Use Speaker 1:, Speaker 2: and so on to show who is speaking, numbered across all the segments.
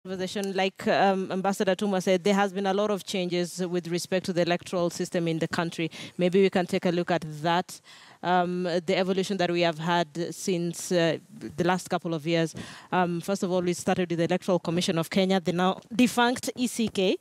Speaker 1: conversation, like Ambassador Tuma said, there has been a lot of changes with respect to the electoral system in the country. Maybe we can take a look at that, the evolution that we have had since the last couple of years. First of all, we started with the Electoral Commission of Kenya, the now defunct ECK.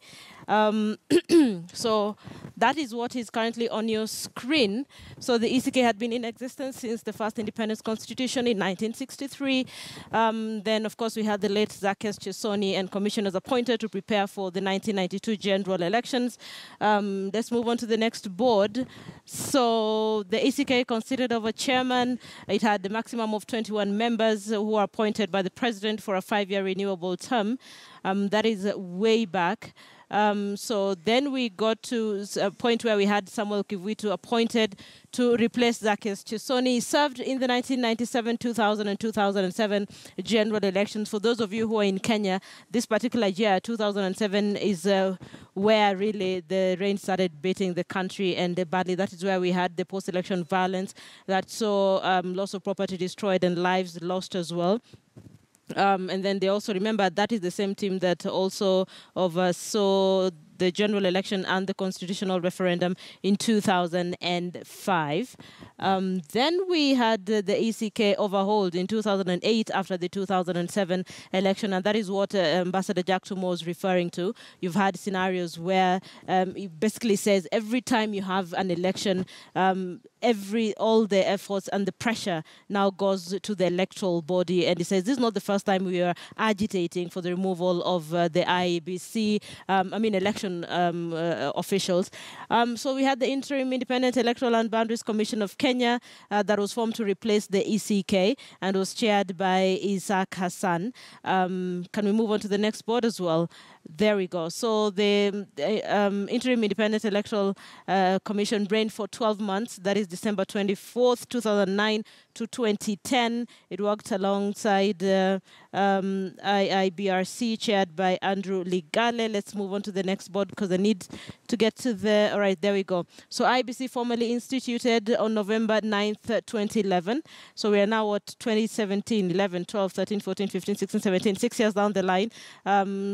Speaker 1: So that is what is currently on your screen. So the ECK had been in existence since the first independence constitution in 1963. Then, of course, we had the late Zacchaeus Chesoni and commissioners appointed to prepare for the 1992 general elections. Let's move on to the next board. So the ECK consisted of a chairman. It had the maximum of 21 members who are appointed by the president for a 5-year renewable term. That is way back. So then we got to a point where we had Samuel Kivuitu appointed to replace Zacchaeus Chesoni. He served in the 1997, 2000, and 2007 general elections. For those of you who are in Kenya, this particular year, 2007, is where really the rain started beating the country, and badly. That is where we had the post-election violence that saw loss of property destroyed and lives lost as well. And then they also remember that is the same team that also oversaw the general election and the constitutional referendum in 2005. Then we had the ECK overhauled in 2008 after the 2007 election, and that is what Ambassador Jack Tumo was referring to. You've had scenarios where it basically says every time you have an election, all the efforts and the pressure now goes to the electoral body, and it says this is not the first time we are agitating for the removal of the IEBC, election officials. So we had the Interim Independent Electoral and Boundaries Commission of Kenya that was formed to replace the ECK and was chaired by Isaac Hassan. Can we move on to the next board as well? There we go. So the Interim Independent Electoral Commission reigned for 12 months. That is December 24th, 2009 to 2010. It worked alongside IIBRC, chaired by Andrew Ligale. Let's move on to the next board because I need to get to the... All right, there we go. So IBC formally instituted on November 9th, 2011. So we are now at 2017, 11, 12, 13, 14, 15, 16, 17, 6 years down the line.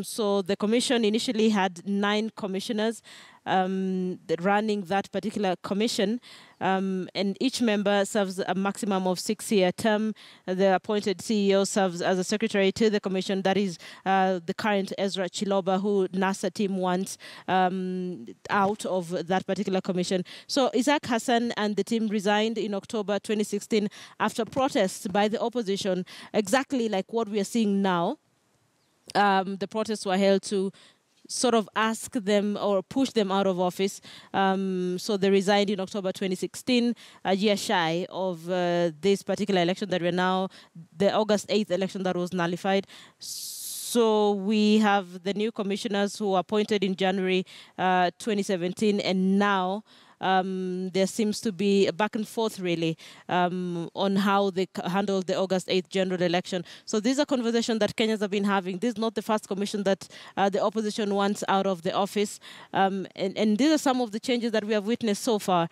Speaker 1: So the commission initially had 9 commissioners running that particular commission, and each member serves a maximum of 6-year term. The appointed CEO serves as a secretary to the commission. That is the current Ezra Chiloba, who NASA team wants out of that particular commission. So Isaac Hassan and the team resigned in October 2016 after protests by the opposition, exactly like what we are seeing now. The protests were held to sort of ask them or push them out of office. So they resigned in October 2016, a year shy of this particular election that we're now, the August 8th election that was nullified. So we have the new commissioners who were appointed in January 2017, and now there seems to be a back and forth, really, on how they handled the August 8th general election. So these are conversations that Kenyans have been having. This is not the first commission that the opposition wants out of the office. And these are some of the changes that we have witnessed so far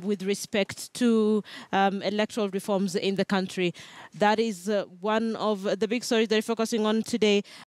Speaker 1: with respect to electoral reforms in the country. That is one of the big stories that we're focusing on today.